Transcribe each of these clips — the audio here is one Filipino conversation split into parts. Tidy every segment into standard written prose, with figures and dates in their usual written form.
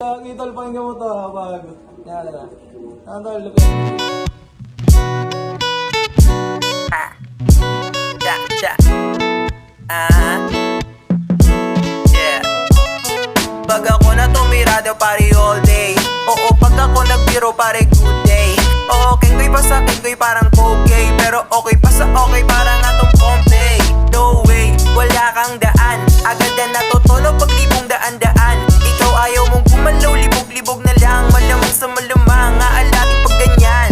Tol, pakinggan mo to habang yan na. Tol, lupit. Yeah. Pag ako na tumirado pare all day. Oo, pag ako nagbiro pare good day. Oo, kengkoy pa sa kengkoy parang okay. Pero okay pa sa okay parang atong Pompey. No way, wala kang daan. Agad na natutulog pag libong daan-daan. Ikaw ayaw mong gumalaw, libog-libog na lang. Malamang sa malamang, aalating pag ganyan.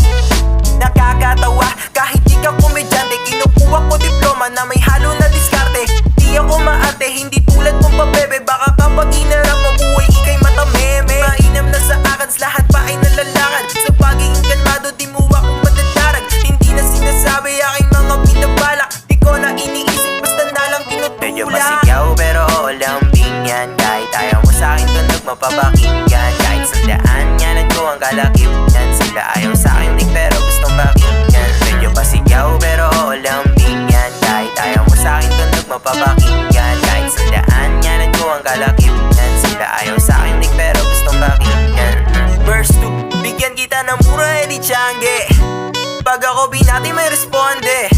Nakakatawa, kahit di ka komedyante. Kinukuha ko diploma na may halo na diskarte. Di ako maarte, hindi tulad mong pabebe. Baka kapag inarap mo buhay, ikay matameme. Mainam na sa akans, lahat pa ay nalalakad. Sa pagiging kalmado, di mo akong madadarag. Hindi na sinasabi aking mga binabalak. Di ko na iniisip, basta na lang tinutulak. Medyo pasigaw pero oo lambing yan. Kahit ayaw mo sa'kin tunog mapapakinggan. Kahit sandaan yanan ko ang kalakip yan. Sila ayaw sa'kin lig pero gustong pakinggan. Medyo pasigaw pero oo lambing yan. Kahit ayaw mo sa'kin tunog mapapakinggan. Kahit sandaan yanan ko ang kalakip yan. Sila ayaw sa'kin lig pero gustong pakinggan. Verse 2, bigyan kita ng mura edi tiyangge. Pag ako binati may responde.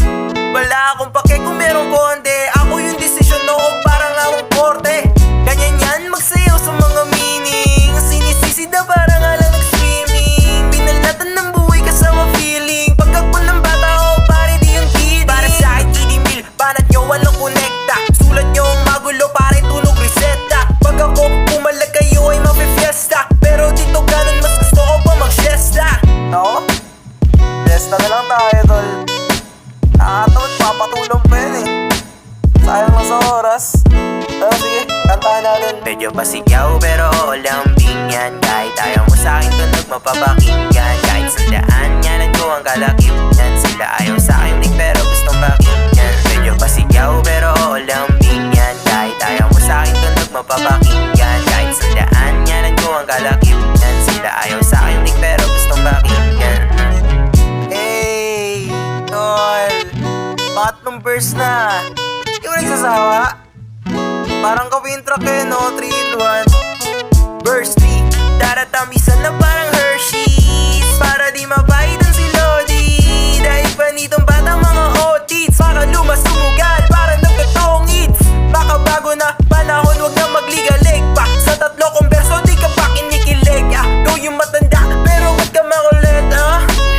Wala akong pake kung merong konde. Ako yung desisyon oo parang akong korte. Ganyan yan magsayaw sa mga meaning. Sinisisi na parang alang nag-swimming. Binalatan ng buhay kasama feeling. Pag ako ng bata oo pare di yung kidding. Para sa akin idimil, banat nyo walang konekta. Sulat nyo ang magulo pare tunog reseta. Pag ako pumalag kayo ay mapifiesta. Pero dito ganun mas gusto ko pa mag-siesta. Oo? Siesta na lang tayo tol. Nakakatawad, papatulong pa yun eh. Sayang lang sa oras. Pero sige, kantahan natin. Medyo pasigaw pero oo lambing yan. Kahit ayaw mo sa'kin tunog mapapakinggan. Kahit sandaan yanan ko ang kalakip yan. Sila ayaw sa'kin lig pero gustong pakinggan. Medyo pasigaw pero oo lambing yan. Kahit ayaw mo sa'kin tunog mapapakinggan. Kahit sandaan yanan ko ang kalakip yan. Sila ayaw sa'kin lig pero gustong pakinggan. Hey, tol, pangatlong verse na. Di mo nagsasawa? Parang kawin track eh no, 3 in 1. Verse 3, daratamisan na parang Hershey's. Para di mabaitan si Lodi. Dahil pa nitong batang mga otits. Para lumas sumugal, para nagkatong hits. Baka bago na panahon, wag na magligalig pa. Sa 3 kong verso, di ka pa kinikilig. Ikaw yung matanda, pero ba't ka makulit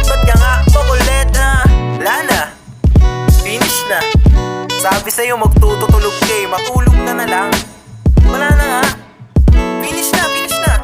Ba't ka nga makulit Wala na, finish na. Sabi sa'yo magtutulog kayo, matulog ka na lang. Wala na nga, finish na, finish na.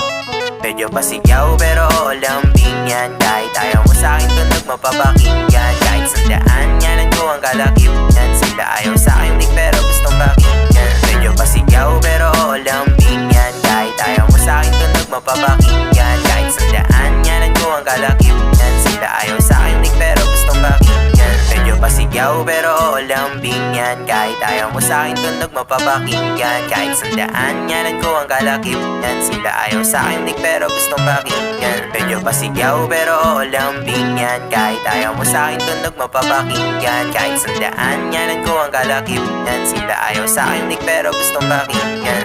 Medyo pasigaw pero oo lambing yan. Kahit ayaw mo sa'kin tunog mapapakinggan. Kahit sandaan yanan ko ang kalakip yan. Sila ayaw sa'kin lig pero gustong pakinggan. Medyo pasigaw pero oo lambing yan. Kahit ayaw mo sa'kin tunog mapapakinggan. Kahit sandaan yanan ko ang kalakip yan. Sila ayaw sa'kin lig pero gustong pakinggan. Medyo pasigaw pero oo lambing yan. Kahit ayaw mo sa'kin tunog mapapakinggan. Kahit sandaan yanan ko ang kalakip yan. Sila ayaw sa'kin lig pero gustong pakinggan. Medyo pasigaw pero oo lambing yan. Kahit ayaw mo sa'kin tunog mapapakinggan. Kahit sandaan yanan ko ang kalakip yan. Sila ayaw sa'kin lig pero gustong pakinggan.